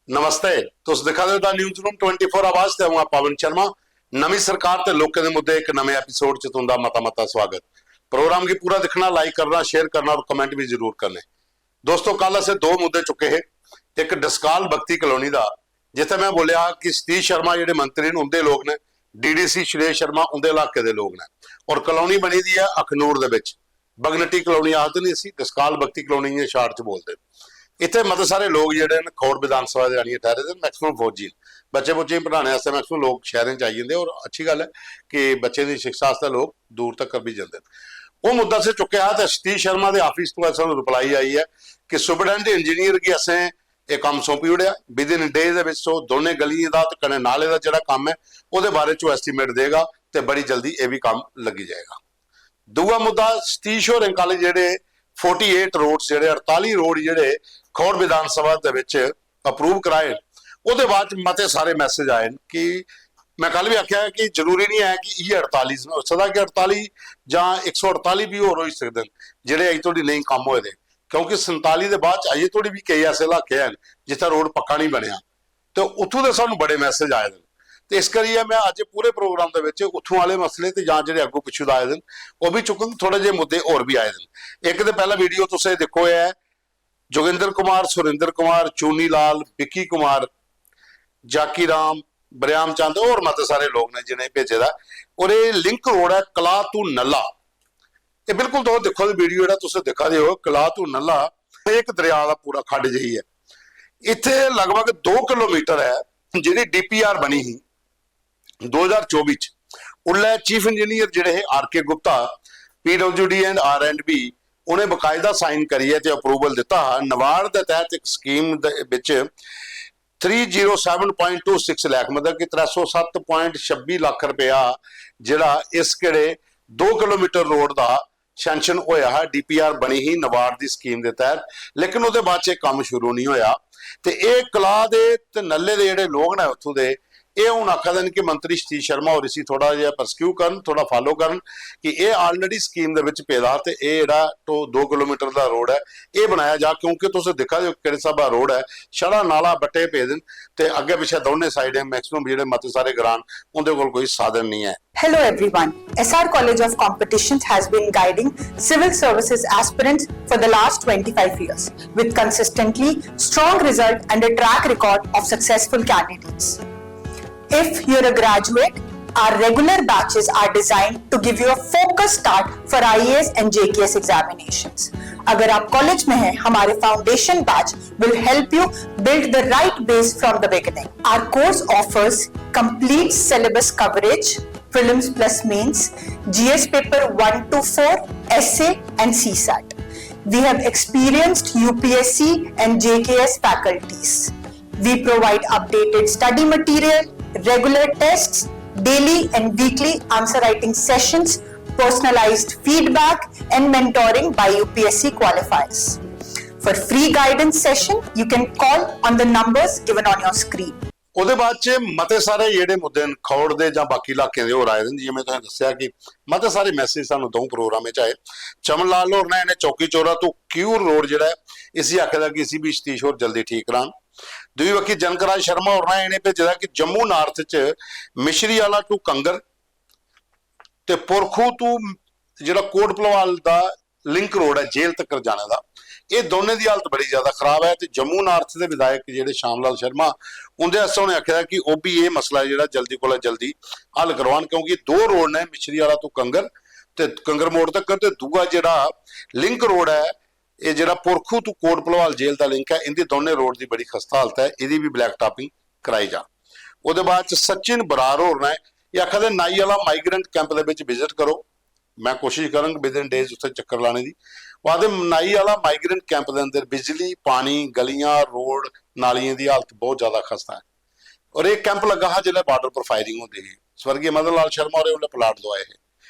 नमस्ते। तुस दिखा रहे हो द न्यूज़ रूम 24 आवाज ते हूं पवन शर्मा। नवी सरकार ते लोकें दे मुद्दे एक नवे एपीसोड च तुंदा मता स्वागत। प्रोग्राम की पूरा दिखना, लाइक करना, शेयर करना और कमेंट भी जरूर करने। दोस्तों, कल असें दो मुद्दे चुके हैं। एक डस्काल भगती कलोनी का, जिथे मैं बोलिया कि सतीश शर्मा जिहड़े मंत्री ने उनके लोग ने, डीडीसी सुरेश शर्मा उनके इलाके के लोग ने, और कलोनी बनी दी है अखनूर दे विच। बगनटी कलोनी आखदे नहीं सी, डस्काल भगती कलोनी शार्ट च बोलते। इतने मते सारे लोग जोड़े खौड़ विधान सभा के आनिए ठहरे थे, मैक्सिमम फौजी बच्चे बुच्चे पढ़ाने मैक्सिमम लोग शहरों आई जाते, और अच्छी गल है कि बच्चे की शिक्षा लोग दूर तक भी जाते। वो मुद्दा से चुकया तो सतीश शर्मा के ऑफिस तो सू रिप्लाई आई है कि सुपरडेंट इंजीनियर की असें ये काम सौंपी उड़िया, विद इन डेज दोने गलियों का तो कने नाले का जोड़ा काम है वो बारे चो एस्टीमेट देगा तो बड़ी जल्दी ये भी काम लगी जाएगा। दूआ मुद्दा, सतीश होरें कल जेडे 48 रोड्स जेडे 48 रोड जेडे खौड़ विधान सभा अप्रूव कराए, वो बाद मते सारे मैसेज आए कि मैं कल भी आख्या कि जरूरी नहीं है कि ये 48 हो सकता कि 48 या 148 भी होर हो सकते हैं जेडे अजे थोड़ी नहीं काम होए, क्योंकि 47 के बाद अजे थोड़ी भी कई ऐसे इलाके हैं जिथे रोड पक्का नहीं बनया, तो उतों के सानू बड़े मैसेज आए हैं। तो इस करिए मैं अज पूरे प्रोग्राम के उतों वाले मसले तो जो अगू पिछू आए हैं वह भी चुकन, थोड़े जे मुद्दे होर भी आए हैं। एक तो पहला वीडियो तुम देखो है जोगिंदर कुमार, सुरिंदर कुमार, चूनी लाल, विक्की कुमार, जाकी राम, बरियाम चंद और मत सारे लोग ने जिन्हें भेजे दा, और ये लिंक रोड है कला तू नला। ये बिल्कुल तो देखो वीडियो जो दिखा दे हो, कला तू नला एक दरिया का पूरा खड्ड जी है। इतने लगभग 2 किलोमीटर है जी DPR बनी ही 2024 उल्ले चीफ इंजीनियर जिहड़े आर के गुप्ता PWD एंड R&B उन्हें बकायदा साइन करी है, अप्रूवल दिता। नवाड़ के तहत एक स्कीम 307.26 लाख मतलब कि 307.26 लाख रुपया जिहड़ा इस केड़े 2 किलोमीटर रोड का सैंक्शन होया है। DPR बनी ही नवाड़ की स्कीम के तहत, लेकिन वो बाद काम शुरू नहीं होया। तो ये कला दे ते नल्ले दे जिहड़े लोग ने उत्थों दे ये हूँ आखा कि मंत्री सतीश शर्मा और इसी थोड़ा जहा परस्क्यू कर, थोड़ा फॉलो कर कि ये ऑलरेडी स्कीम पेदा, तो ये तो 2 किलोमीटर का रोड है ये बनाया जा, क्योंकि तुम दिखा जो कि साहब रोड है छड़ा नाला बट्टे पे दिन, तो अगे पिछे दोनों साइड मैक्सिमम जो मत सारे ग्रान उनके कोई साधन नहीं है। Hello everyone. SR College of Competitions has been guiding civil services aspirants for the last 25 years with consistently strong result and a track record of successful candidates. If you're a graduate, our regular batches are designed to give you a focused start for IAS and JKS examinations. अगर आप college में हैं, हमारे foundation batch will help you build the right base from the beginning. Our course offers complete syllabus coverage, prelims plus mains, GS paper 1 to 4, essay and CSAT. We have experienced UPSC and JKS faculties. We provide updated study material, regular tests, daily and weekly answer writing sessions, personalized feedback and mentoring by UPSC qualifiers. For free guidance session, you can call on the numbers given on your screen. ਉਹਦੇ ਬਾਅਦ ਚ ਮਤੇ ਸਾਰੇ ਜਿਹੜੇ ਮੁੱਦੇ ਖੌੜ ਦੇ ਜਾਂ ਬਾਕੀ ਇਲਾਕੇ ਦੇ ਹੋਰ ਆਏ ਨੇ, ਜਿਵੇਂ ਤੁਸੀਂ ਦੱਸਿਆ ਕਿ ਮਤੇ ਸਾਰੇ ਮੈਸੇਜ ਸਾਨੂੰ ਦੋ ਪ੍ਰੋਗਰਾਮ ਵਿੱਚ ਆਏ। ਚਮਨ ਲਾਲ ਹੋਰ ਨੇ ਇਹਨੇ ਚੌਕੀ ਚੋਰਾ ਤੋਂ ਕਿਊਰ ਰੋਡ ਜਿਹੜਾ ਇਸੇ ਆਖਦਾ ਕਿ ਅਸੀਂ ਵੀ ਸਤੀਸ਼ ਹੋਰ ਜਲਦੀ ਠੀਕ ਕਰਾਂ। दूई बखी जनकराज शर्मा होर ने इन्हें भेजा कि जम्मू नार्थ च मिश्री वाला टू कंगर ते पुरखू टू जिहड़ा कोट भलवाल दा लिंक रोड है जेल तक जाने का, ये दोनों की हालत बड़ी ज्यादा खराब है। तो जम्मू नार्थ के विधायक जिहड़े श्याम लाल शर्मा उनके वास्ते उन्हें आख्या कि वह भी ये मसला जिहड़ा जल्दी को जल्दी हल करवान, क्योंकि 2 रोड ने मिश्री वाला टू कंगर ते कंगर मोड़ तक, ते दूआ जिहड़ा लिंक रोड है ये जो पुरखू टू कोट भलवाल जेल का लिंक है, इनकी दोनों रोड की बड़ी खस्ता हालत है, यदि भी ब्लैक टॉपिंग कराई जा। वो बाद सचिन बरार होर ने ये आखा नाई वाला माइग्रेंट कैंप के विजिट करो, मैं कोशिश करूँगा विद इन डेज उत्थे चक्कर लाने की। वो नाई वाला माइग्रेंट कैंप के अंदर बिजली, पानी, गलियां, रोड, नालियां की हालत बहुत ज्यादा खस्ता है। और एक कैंप लगा हा जिले बॉर्डर पर फायरिंग होती है, स्वर्गीय मदन लाल शर्मा और उन्हें प्लाट दवाए है।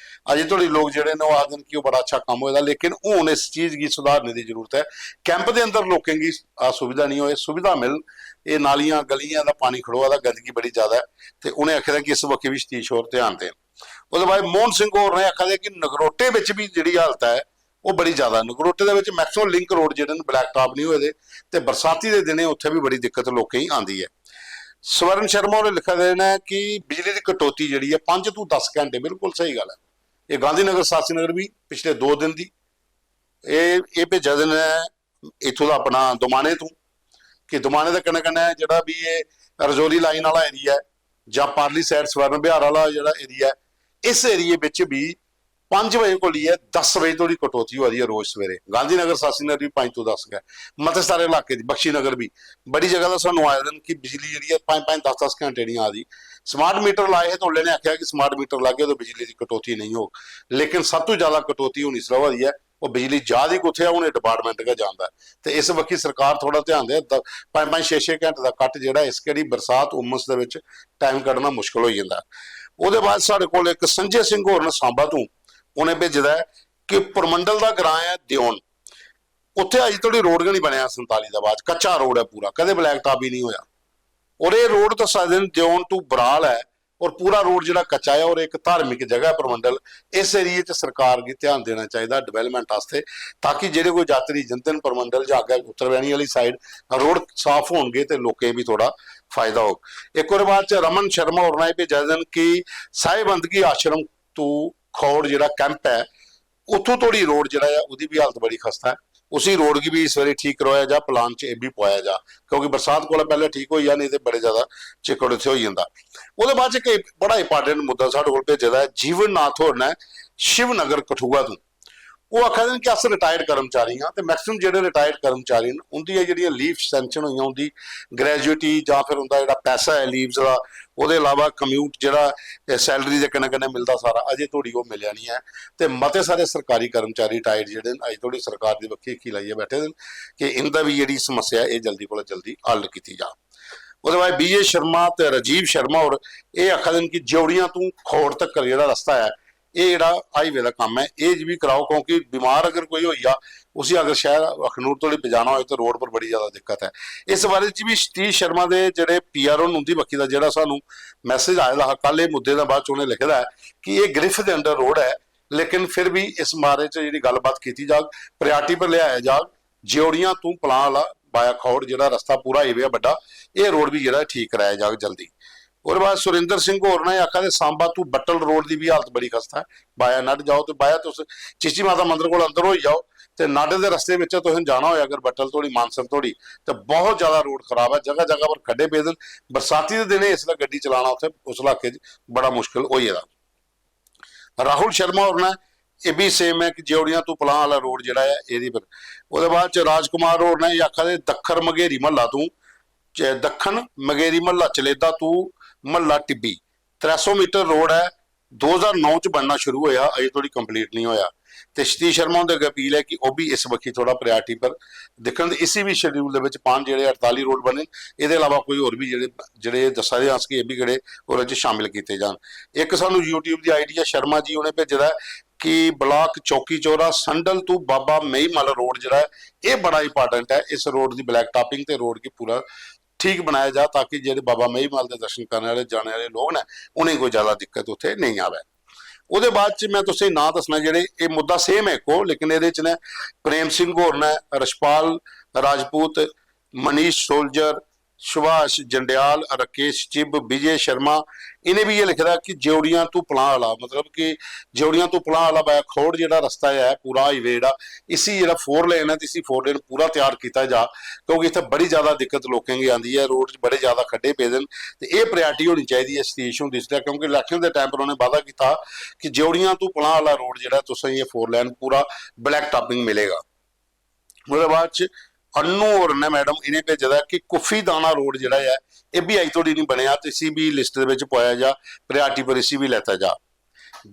अजे थोड़ी लोग जोड़े ने आखते कि बड़ा अच्छा काम होगा, लेकिन हूँ इस चीज़ की सुधारने की जरूरत है। कैंप के अंदर लोगों की सुविधा नहीं हो, सुविधा मिल, ये नालियां गलियां का पानी खड़ोआ था, गंदगी बड़ी ज्यादा है, तो उन्हें आख्या कि इस वक्त भी सतीश होर ध्यान दें। उसके बाद मोहन सिंह होर ने आखा कि नगरोटे में भी जी हालत है ਉਹ ਬੜੀ ਜ਼ਿਆਦਾ ਨਗਰੋਟੇ ਦੇ ਵਿੱਚ ਮੈਕਸਿਮਮ ਲਿੰਕ ਰੋਡ ਜਿਹੜੇ ਨੇ ਬਲੈਕ ਟਾਪ ਨਹੀਂ ਹੋਏ ਦੇ ਤੇ ਬਰਸਾਤੀ ਦੇ ਦਿਨੇ ਉੱਥੇ ਵੀ ਬੜੀ ਦਿੱਕਤ ਲੋਕਾਂ ਹੀ ਆਉਂਦੀ ਹੈ। ਸਵਰਨ ਸ਼ਰਮਾ ਉਹਨੇ ਲਿਖਿਆ ਦੇਣਾ ਹੈ ਕਿ ਬਿਜਲੀ ਦੀ ਕਟੌਤੀ ਜਿਹੜੀ ਹੈ 5 ਤੋਂ 10 ਘੰਟੇ, ਬਿਲਕੁਲ ਸਹੀ ਗੱਲ ਹੈ। ਇਹ ਗਾਂਧੀ ਨਗਰ ਸਾਸੀ ਨਗਰ ਵੀ ਪਿਛਲੇ 2 ਦਿਨ ਦੀ ਇਹ ਭੇਜਿਆ ਦਿਨ ਹੈ ਇੱਥੋਂ ਦਾ ਆਪਣਾ ਦੁਮਾਣੇ ਤੋਂ, ਕਿ ਦੁਮਾਣੇ ਦੇ ਕੰਨੇ ਜਿਹੜਾ ਵੀ ਇਹ ਰਜੌਲੀ ਲਾਈਨ ਵਾਲਾ ਏਰੀਆ ਹੈ ਜਾਂ ਪਾਰਲੀ ਸਾਈਡ ਸਵਰਨ ਵਿਹਾਰ ਵਾਲਾ ਜਿਹੜਾ ਏਰੀਆ ਹੈ, ਇਸ ਏਰੀਏ ਵਿੱਚ ਵੀ 5 ਵਜੇ ਕੋਲ ਹੀ ਹੈ 10 ਵਜੇ ਤੋਂ ਦੀ ਕਟੌਤੀ ਹੋ ਰਹੀ ਹੈ ਰੋਜ਼ ਸਵੇਰੇ। ਗਾਂਧੀ ਨਗਰ ਸਾਸੀ ਨਗਰ ਵੀ 5 ਤੋਂ 10 ਹੈ, ਮਤੇ ਸਾਰੇ ਇਲਾਕੇ ਦੀ ਬਖਸ਼ੀ ਨਗਰ ਵੀ ਬੜੀ ਜਗ੍ਹਾ ਦਾ ਸਾਨੂੰ ਆਇਆ ਦਿਨ ਕਿ ਬਿਜਲੀ ਜਿਹੜੀ ਹੈ 5-5 10-10 ਘੰਟੇ ਨਹੀਂ ਆ ਰਹੀ। ਸਮਾਰਟ ਮੀਟਰ ਲਾਏ ਹੈ ਤੋਲੇ ਨੇ ਆਖਿਆ ਕਿ ਸਮਾਰਟ ਮੀਟਰ ਲੱਗੇ ਤਾਂ ਬਿਜਲੀ ਦੀ ਕਟੌਤੀ ਨਹੀਂ ਹੋ, ਲੇਕਿਨ ਸਭ ਤੋਂ ਜ਼ਿਆਦਾ ਕਟੌਤੀ ਹੋਣੀ ਸਭ ਹੋ ਰਹੀ ਹੈ ਉਹ ਬਿਜਲੀ ਜਾ ਦੀ ਕਿੱਥੇ ਆ ਉਹਨੇ ਡਿਪਾਰਟਮੈਂਟ ਕਾ ਜਾਂਦਾ ਤੇ ਇਸ ਵਕਤ ਸਰਕਾਰ ਥੋੜਾ ਧਿਆਨ ਦੇ 5-5 6-6 ਘੰਟੇ ਦਾ ਕੱਟ ਜਿਹੜਾ ਇਸ ਕਿਹੜੀ ਬਰਸਾਤ ਉਮਸ ਦੇ ਵਿੱਚ ਟਾਈਮ ਕੱਢਣਾ ਮੁਸ਼ਕਲ ਹੋ ਜਾਂਦਾ। ਉਹਦੇ ਬਾਅਦ ਸਾਡੇ ਕੋਲ ਇੱਕ ਸੰਜੇ ਸਿੰਘ ਹੋਰ ਨੇ ਸਾਂਬਾ ਤੋਂ, ਉਹਨੇ ਭੇਜਦਾ ਕਿ ਪਰਮੰਡਲ ਦਾ ਗ੍ਰਾਂ ਹੈ ਦਿਓਨ, ਉੱਥੇ ਅਜੇ ਥੋੜੀ ਰੋਡ ਨਹੀਂ ਬਣਿਆ 47 ਦਾ ਬਾਅਦ, ਕੱਚਾ ਰੋਡ ਹੈ ਪੂਰਾ, ਕਦੇ ਬਲੈਕ ਟਾਪ ਹੀ ਨਹੀਂ ਹੋਇਆ। ਔਰ ਇਹ ਰੋਡ ਤਾਂ ਸਾਡੇ ਦਿਓਨ ਟੂ ਬਰਾਲ ਹੈ ਔਰ ਪੂਰਾ ਰੋਡ ਜਿਹੜਾ ਕੱਚਾ ਹੈ ਔਰ ਇੱਕ ਧਾਰਮਿਕ ਜਗ੍ਹਾ ਪਰਮੰਡਲ, ਇਸ ਏਰੀਏ 'ਚ ਸਰਕਾਰ ਨੂੰ ਧਿਆਨ ਦੇਣਾ ਚਾਹੀਦਾ ਡਿਵੈਲਪਮੈਂਟ ਵਾਸਤੇ, ਤਾਂ ਕਿ ਜਿਹੜੇ ਕੋਈ ਯਾਤਰੀ ਜਨਤਨ ਪਰਮੰਡਲ ਜਾਂ ਅੱਗੇ ਉੱਤਰਵੈਣੀ ਵਾਲੀ ਸਾਈਡ ਰੋਡ ਸਾਫ਼ ਹੋਣਗੇ ਤੇ ਲੋਕੇ ਵੀ ਥੋੜਾ ਫਾਇਦਾ ਹੋ। ਇੱਕ ਹੋਰ ਬਾਅਦ 'ਚ ਰਮਨ ਸ਼ਰਮਾ ਹੋਰ ਨਾਲ ਭੇਜਿਆ ਦਿਨ ਕਿ ਸਾਹਿਬੰਦਗੀ ਆਸ਼ਰਮ ਤੋਂ ਖੌੜ ਜਿਹੜਾ ਕੈਂਪ ਹੈ ਉੱਥੋਂ ਥੋੜੀ ਰੋਡ ਜਿਹੜਾ ਹੈ ਉਹਦੀ ਵੀ ਹਾਲਤ ਬੜੀ ਖਸਤਾ ਹੈ, ਉसी रोड की भी इस बारी ठीक करवाया जा, प्लान च भी पाया जा, क्योंकि बरसात को पहले ठीक हो जा, नहीं तो बड़े ज्यादा चिकड़ इत्थे हो जाता। ਉਹਦੇ ਬਾਅਦ ਚ ਇੱਕ ਬੜਾ ਇੰਪੋਰਟੈਂਟ ਮੁੱਦਾ ਸਾਡੇ ਕੋਲ ਭੇਜਿਆ ਹੈ ਜੀਵਨ ਨਾਥ ਹੋਰ ਨੇ ਸ਼ਿਵਨਗਰ ਕਠੂਆ ਤੋਂ। ਉਹ ਆਖਦੇ ਨੇ ਕਿ ਅਸ ਰਿਟਾਇਰਡ ਕਰਮਚਾਰੀ ਹਾਂ ਤੇ ਮੈਕਸਿਮਮ ਜਿਹੜੇ ਰਿਟਾਇਰਡ ਕਰਮਚਾਰੀ ਨੇ ਉਹਦੀਆਂ ਜਿਹੜੀਆਂ ਲੀਵ ਸੈਂਕਸ਼ਨ ਹੋਈਆਂ ਉਹਦੀ ਗ੍ਰੈਜੂਏਟੀ ਜਾਂ ਫਿਰ ਹੁੰਦਾ ਜਿਹੜਾ ਪੈਸਾ ਹੈ ਲੀਵਸ ਦਾ, ਉਹਦੇ ਇਲਾਵਾ ਕਮਿਊਟ ਜਿਹੜਾ ਸੈਲਰੀ ਦੇ ਕਿੰਨਾ ਮਿਲਦਾ ਸਾਰਾ ਅਜੇ ਥੋੜੀ ਉਹ ਮਿਲਿਆ ਨਹੀਂ ਹੈ। ਤੇ ਮਤੇ ਸਾਰੇ ਸਰਕਾਰੀ ਕਰਮਚਾਰੀ ਰਿਟਾਇਰਡ ਜਿਹੜੇ ਨੇ ਅਜੇ ਥੋੜੀ ਸਰਕਾਰ ਦੀ ਵੱਖੀ ਕੀ ਲਾਈਏ ਬੈਠੇ ਨੇ ਕਿ ਇਹਦਾ ਵੀ ਜਿਹੜੀ ਸਮੱਸਿਆ ਇਹ ਜਲਦੀ ਕੋਲ ਜਲਦੀ ਹੱਲ ਕੀਤੀ ਜਾ। ਉਹਦੇ ਬਾਅਦ BJ ਸ਼ਰਮਾ ਤੇ ਰਾਜੀਵ ਸ਼ਰਮਾ ਔਰ ਇਹ ਆਖਦੇ ਨੇ ਕਿ ਜੋੜੀਆਂ ਤੋਂ ਖੋੜ ਤੱਕ ਜਿਹੜਾ ਰਸਤਾ ਹੈ ਇਹ ਜਿਹੜਾ ਹਾਈਵੇ ਦਾ ਕੰਮ ਹੈ ਇਹ ਵੀ ਕਰਾਓ, ਕਿਉਂਕਿ ਬਿਮਾਰ ਅਗਰ ਕੋਈ ਹੋਈ ਆ ਉਸੇ ਅਗਰ ਸ਼ਹਿਰ ਅਖਨੂਰ ਤੋਂ ਪਜਾਣਾ ਹੋਏ ਤਾਂ ਰੋਡ ਪਰ ਬੜੀ ਜ਼ਿਆਦਾ ਦਿੱਕਤ ਹੈ। ਇਸ ਬਾਰੇ ਚ ਵੀ ਸਤੀਸ਼ ਸ਼ਰਮਾ ਦੇ ਜਿਹੜੇ PRO ਨੂੰ ਦੀ ਬੱਕੀ ਦਾ ਜਿਹੜਾ ਸਾਨੂੰ ਮੈਸੇਜ ਆਇਆ ਦਾ ਕੱਲ ਇਹ ਮੁੱਦੇ ਦਾ ਬਾਅਦ ਚ ਉਹਨੇ ਲਿਖਦਾ ਹੈ ਕਿ ਇਹ ਗ੍ਰਿਫ ਦੇ ਅੰਡਰ ਰੋਡ ਹੈ, ਲੇਕਿਨ ਫਿਰ ਵੀ ਇਸ ਬਾਰੇ ਚ ਜਿਹੜੀ ਗੱਲਬਾਤ ਕੀਤੀ ਜਾਗ ਪ੍ਰਾਇਰਟੀ ਪਰ ਲਿਆਇਆ ਜਾਗ। ਜਿਉੜੀਆਂ ਤੋਂ ਪਲਾਂ ਵਾਲਾ ਬਾਇਆ ਖੌੜ ਜਿਹੜਾ ਰਸਤਾ ਪੂਰਾ ਹਾਈਵੇ ਆ ਵੱਡਾ, ਇਹ ਰੋਡ ਵੀ ਜਿਹੜਾ ਠੀਕ ਕਰਾਇਆ ਜਾਗ ਜਲਦੀ। ਉਹਦੇ ਬਾਅਦ ਸੁਰਿੰਦਰ ਸਿੰਘ ਹੋਰ ਨੇ ਆਖਿਆ ਦੇ ਸਾਂਬਾ ਤੋਂ ਬੱਟਲ ਰੋਡ ਦੀ ਵੀ ਹਾਲਤ ਬੜੀ ਖਸਤਾ ਹੈ, ਬਾਇਆ ਨੱਡ ਜਾਓ ਤੇ ਬਾਇਆ ਤੁਸੀਂ ਚੀਚੀ ਮਾਤਾ ਮੰਦਿਰ ਕੋਲ ਅੰਦਰ ਹੋਈ ਜਾਓ ਤੇ ਨੱਡ ਦੇ ਰਸਤੇ ਵਿੱਚ ਤੁਸੀਂ ਜਾਣਾ ਹੋਇਆ ਅਗਰ ਬੱਟਲ ਥੋੜੀ ਮਾਨਸਰ ਥੋੜੀ ਤੇ ਬਹੁਤ ਜ਼ਿਆਦਾ ਰੋਡ ਖਰਾਬ ਹੈ, ਜਗ੍ਹਾ ਜਗ੍ਹਾ ਪਰ ਖੱਡੇ ਪਏ ਨੇ। ਬਰਸਾਤੀ ਦੇ ਦਿਨੇ ਇਸ ਲਈ ਗੱਡੀ ਚਲਾਉਣਾ ਉੱਥੇ ਉਸ ਇਲਾਕੇ 'ਚ ਬੜਾ ਮੁਸ਼ਕਿਲ ਹੋ ਜਾਂਦਾ। ਰਾਹੁਲ ਸ਼ਰਮਾ ਹੋਰ ਨੇ ਇਹ ਵੀ ਸੇਮ ਹੈ ਕਿ ਜਿਉੜੀਆਂ ਤੋਂ ਪਲਾਂ ਵਾਲਾ ਰੋਡ ਜਿਹੜਾ ਹੈ ਇਹਦੀ ਪਰ। ਉਹਦੇ ਬਾਅਦ ਚ ਰਾਜਕੁਮਾਰ ਹੋਰ ਨੇ ਆਖਿਆ ਦੇ ਦੱਖਣ ਮਗੇਰੀ ਮਹੱਲਾ ਤੋਂ ਦੱਖਣ ਮਗੇਰੀ ਮਹੱਲਾ ਚਲੇਦਾ ਤੋਂ ਮਹੱਲਾ ਟਿੱਬੀ 300 ਮੀਟਰ ਰੋਡ ਹੈ, 2009 ਚ ਬਣਨਾ ਸ਼ੁਰੂ ਹੋਇਆ ਅਜੇ ਥੋੜੀ ਕੰਪਲੀਟ ਨਹੀਂ ਹੋਇਆ। ਤੇ ਸਤੀਸ਼ ਸ਼ਰਮਾ ਦੇ ਅੱਗੇ ਅਪੀਲ ਹੈ ਕਿ ਉਹ ਵੀ ਇਸ ਵਕਤ ਥੋੜਾ ਪ੍ਰਾਇਰਟੀ ਪਰ ਦੇਖਣ ਦੇ ਇਸੇ ਵੀ ਸ਼ਡਿਊਲ ਦੇ ਵਿੱਚ 5 ਜਿਹੜੇ 48 ਰੋਡ ਬਣੇ, ਇਹਦੇ ਇਲਾਵਾ ਕੋਈ ਹੋਰ ਵੀ ਜਿਹੜੇ ਦੱਸਿਆ ਜਾ ਸਕੇ ਇਹ ਵੀ ਕਿਹੜੇ ਉਹਦੇ ਚ ਸ਼ਾਮਿਲ ਕੀਤੇ ਜਾਣ। ਇੱਕ ਸਾਨੂੰ YouTube ਦੀ ਆਈਡੀ ਹੈ ਸ਼ਰਮਾ ਜੀ ਉਹਨੇ ਭੇਜਿਆ ਕਿ ਬਲਾਕ ਚੌਕੀ ਚੌਰਾ ਸੰਡਲ ਤੋਂ ਬਾਬਾ ਮਹੀਮਲ ਰੋਡ ਜਿਹੜਾ ਹੈ ਇਹ ਬੜਾ ਇੰਪੋਰਟੈਂਟ ਹੈ, ਇਸ ਰੋਡ ਦੀ ਬਲੈਕ ਟਾਪਿੰਗ ਤੇ ਰੋਡ ਕੀ ਪੂਰਾ ठीक बनाया जा ताकि ਜਿਹੜੇ ਬਾਬਾ ਮਹੀਮਲ ਦੇ ਦਰਸ਼ਨ ਕਰਨ ਵਾਲੇ ਜਾਣੇ ਵਾਲੇ ਲੋਕ ਨੇ ਉਹਨਾਂ ਕੋਈ ਜ਼ਿਆਦਾ ਦਿੱਕਤ ਉੱਥੇ ਨਹੀਂ ਆਵੇ। ਉਹਦੇ ਬਾਅਦ ਚ ਮੈਂ ਤੁਸੀਂ ਨਾਂ ਦੱਸਣਾ ਜਿਹੜੇ ਇਹ ਮੁੱਦਾ ਸੇਮ ਹੈ ਕੋ, ਲੇਕਿਨ ਇਹਦੇ ਚ ਨੇ ਪ੍ਰੇਮ ਸਿੰਘ ਹੋਰ ਨੇ ਰਸ਼ਪਾਲ ਰਾਜਪੂਤ, ਮਨੀਸ਼ ਸੋਲਜਰ, सुभाष जंडियाल, राकेश चिब, विजय शर्मा इन्हें भी ये लिखा कि जेवड़ियां तो पलां वाला मतलब कि जेवड़ियां तो पलां वाला बाया खोड़ जिहड़ा रस्ता है पूरा हाईवे जिहड़ा इसी जिहड़ा 4 लेन है इसी 4 लेन पूरा तैयार किया जा, क्योंकि इत्थे बड़ी ज़्यादा दिक्कत लोगों की आती है, रोड बड़े ज़्यादा खड्डे पे दिन तो ये प्रायरिटी होनी चाहिए है सतीश होंदी इसलिए क्योंकि इलैक्शन के टाइम पर उन्होंने वादा किया कि जेवड़ियां तो पलां वाला रोड जिहड़ा तुसीं ये 4 लेन पूरा ब्लैक टॉपिंग मिलेगा। उसके बाद अन्नू और ने मैडम इन्हें भेजा कि कुफी दाना रोड जिहड़ा है ये भी अज थोड़ी नहीं बनया तो इसी भी लिस्ट दे विच पाया जा, प्रायरिटी पर इसी भी लैता जा।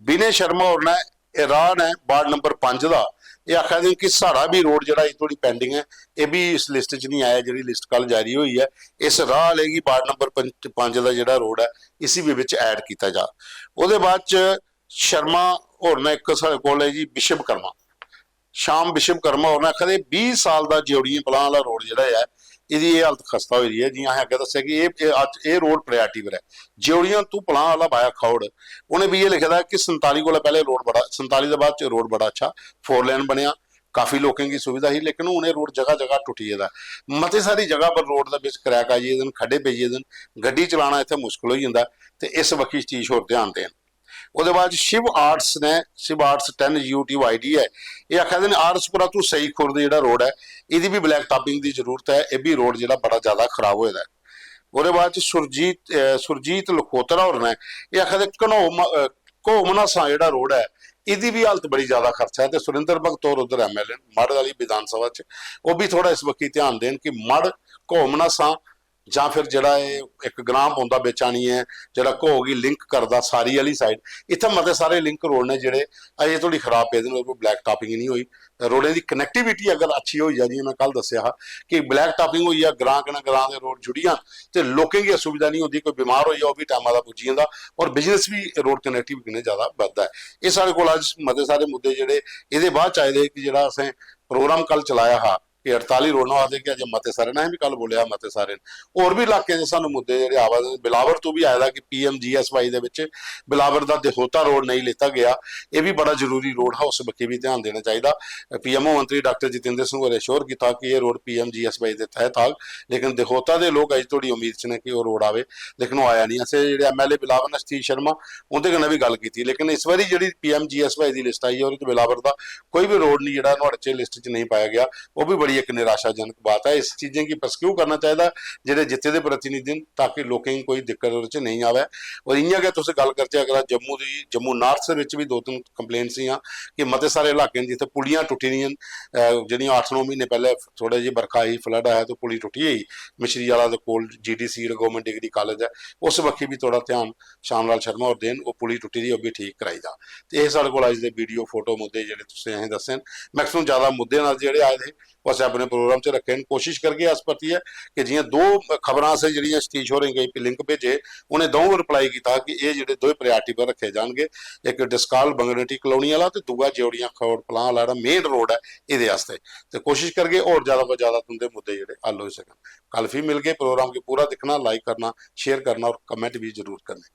विनय शर्मा और ने राह है वार्ड नंबर 5 का ये आखा दें कि साड़ा भी रोड जिहड़ा अज थोड़ी पेंडिंग है ये भी इस लिस्ट च नहीं आया, जिहड़ी लिस्ट कल जारी हुई है इस राह लेगी वार्ड नंबर 5 का जिहड़ा रोड है इसी भी विच ऐड किया जा। उसदे बाद च शर्मा और ने एक साडे कोल है जी विश्वकर्मा शाम विश्वकर्मा होना आखिर 20 साल का जेवड़ियां पलां वाला रोड जिहड़ा है ਇਹਦੀ ਇਹ ਹਾਲਤ ਖਸਤਾ ਹੋਈ ਹੈ। ਜਿਵੇਂ ਅੱਗੇ ਦੱਸਿਆ ਕਿ ਅੱਜ ਇਹ ਰੋਡ ਪ੍ਰਾਇਰਟੀ ਪਰ ਹੈ। ਜਿਉੜੀਆਂ ਤੋਂ ਪਲਾਂ ਵਾਲਾ ਵਾਇਆ ਖੌੜ, ਉਹਨੇ ਵੀ ਇਹ ਲਿਖਿਆ ਦਾ ਕਿ 47 ਕੋਲ ਪਹਿਲੇ रोड बड़ा 47 के बाद रोड बड़ा अच्छा 4 लेन बनया, काफी लोगों की सुविधा ही, लेकिन उन्हें रोड जगह जगह टुटी है। मते सारी जगह पर रोड का बिच क्रैक आई है, खड्डे पई है, गड्डी चलाना इतने मुश्किल हो जाता है। इस बखी चीज होर ध्यान देन। ਉਹਦੇ ਬਾਅਦ शिव आर्ट्स ने शिव आर्ट्स 10 UTYD है, ये आखिर ने आर्ट्सपुरा तू सही खुर ਜਿਹੜਾ रोड है ਇਹਦੀ भी ब्लैक टॉपिंग की जरूरत है। ये भी रोड ਜਿਹੜਾ बड़ा ज्यादा खराब होया है। ਉਹਦੇ ਬਾਅਦ ਸੁਰਜੀਤ ਲਖੋਤਰਾ ਹੋਰ ਨੇ ਇਹ ਆਖਦੇ ਘੋਮਨਾ ਸਾਂ ਜਿਹੜਾ ਰੋਡ ਹੈ ਇਹਦੀ ਵੀ ਹਾਲਤ ਬੜੀ ਜ਼ਿਆਦਾ ਖਰਚਾ ਹੈ। ਤੇ ਸੁਰਿੰਦਰ ਭਗਤ ਹੋਰ ਉਧਰ MLA ਮੜ ਵਾਲੀ ਵਿਧਾਨ ਸਭਾ ਚ, ਉਹ ਵੀ ਥੋੜਾ ਇਸ ਵਕਤ ਧਿਆਨ ਦੇਣ ਕਿ ਮੜ ਘੋਮਨਾ ਸਾਂ ਜਾਂ ਫਿਰ ਜਿਹੜਾ ਇਹ ਇੱਕ ਗ੍ਰਾਮ ਪੌਂਦਾ ਵੇਚਾਣੀ ਹੈ ਜਿਹੜਾ ਘੋਗੀ ਲਿੰਕ ਕਰਦਾ ਸਾਰੀ ਵਾਲੀ ਸਾਈਡ, ਇੱਥੇ ਮਤੇ ਸਾਰੇ ਲਿੰਕ ਰੋਡ ਨੇ ਜਿਹੜੇ ਅਜੇ ਥੋੜੀ ਖਰਾਬ ਪਏ ਨੇ, ਕੋਈ ਬਲੈਕ ਟਾਪਿੰਗ ਨਹੀਂ ਹੋਈ। ਰੋਡਾਂ ਦੀ ਕਨੈਕਟੀਵਿਟੀ ਅਗਰ ਅੱਛੀ ਹੋਈ ਜਾ, ਜਿਵੇਂ ਮੈਂ ਕੱਲ ਦੱਸਿਆ ਕਿ ਬਲੈਕ ਟਾਪਿੰਗ ਹੋਈ ਆ, ਗਰਾਂ ਦੇ ਰੋਡ ਜੁੜੀਆਂ ਤੇ ਲੋਕਾਂ ਦੀ ਅਸੁਵਿਧਾ ਨਹੀਂ ਹੁੰਦੀ, ਕੋਈ ਬਿਮਾਰ ਹੋਈ ਆ ਉਹ ਵੀ ਟਾਈਮਾਂ ਦਾ ਪੁੱਜੀ ਜਾਂਦਾ, ਔਰ ਬਿਜ਼ਨਸ ਵੀ ਰੋਡ ਕਨੈਕਟੀਵਿਟੀ ਨੇ ਜ਼ਿਆਦਾ ਵੱਧਦਾ ਹੈ। ਇਹ ਸਾਡੇ ਕੋਲ ਅੱਜ ਮਤੇ ਸਾਰੇ ਮੁੱਦੇ ਜਿਹੜੇ ਇਹਦੇ ਬਾਅਦ ਚਾਹੀਦੇ ਕਿ ਜਿਹੜਾ ਅਸੀਂ ਪ੍ਰੋਗਰਾਮ ਕੱਲ ਚਲਾਇਆ ਹਾ कि 48 रोडों आते कि अज मते सारे ने भी कल बोलिया मते सारे होर भी इलाके के सानू मुद्दे जिहड़े आवाज बिलावर तो भी आया कि PMGSY दे विच बिलावर दा दिहोता रोड नहीं लेता गया, ये भी बड़ा जरूरी रोड है, उस बक्खी भी ध्यान देना चाहिए। PMO मंत्री डॉक्टर जितेंद्र सिंह होरें श्योर किया कि ये रोड PMGSY के तहत आ, लेकिन दिहोता के लोग अज थोड़ी उम्मीद च ने कि वो रोड आवे, लेकिन वो आया नहीं। असें जिहड़े MLA बिलावर ने सतीश शर्मा उनके कन्नै भी गल की, लेकिन इस बारी जिहड़ी PMGSY की लिस्ट आई है और बिलावर का कोई भी रोड नहीं जिहड़ा नुहाड़े च लिस्ट च नहीं पाया गया, वो भी बड़ी एक निराशाजनक बात है। इस चीजें की परस्क्यू करना चाहिए जेडे जिते दे प्रतिनिधि, ताकि लोगों की कोई दिक्कत नहीं आवे। और इयां कि तुसीं गल करते अगर जम्मू नार्थ दे विच भी 2-3 कंप्लेंट्स सी कि मते सारे इलाके जिथे पुलियां टुटी दी जिहड़ियां 8-9 महीने पहले थोड़े जी बरखा आई, फ्लड आया तो पुली टुटी गई मिश्री वाला दे कोल GDC गवर्नमेंट डिग्री कॉलेज है, उस बक्खी भी थोड़ा ध्यान शामलाल शर्मा और देन, वो पुली टुटी दी वो भी ठीक कराई जा। तो यह साडे कोल अज दे वीडियो फोटो मुद्दे जिहड़े तुसीं असीं दस्से मैक्सिमम ज़्यादा मुद्दे नाल जिहड़े आए थे वो असीं अपने प्रोग्राम च रखे। कोशिश करके इस प्रति है कि जियां 2 खबरां से जिहड़ियां सतीश होरें गई लिंक भेजे, उन्हें दोवें रिप्लाई किया कि ये जिहड़े 2 प्रायरिटी पर रखे जाएंगे, एक डिस्काल बंगरटी कलोनी वाला तो दूआ जिउड़ियां खौड़ पलां वाला मेन रोड है इहदे वास्ते। तो कोशिश करके और ज़्यादा तो ज़्यादा तुंदे मुद्दे जिहड़े हल हो सकन। कल फिर मिल गए। प्रोग्राम की पूरा देखना, लाइक करना, शेयर करना और कमेंट भी जरूर करना।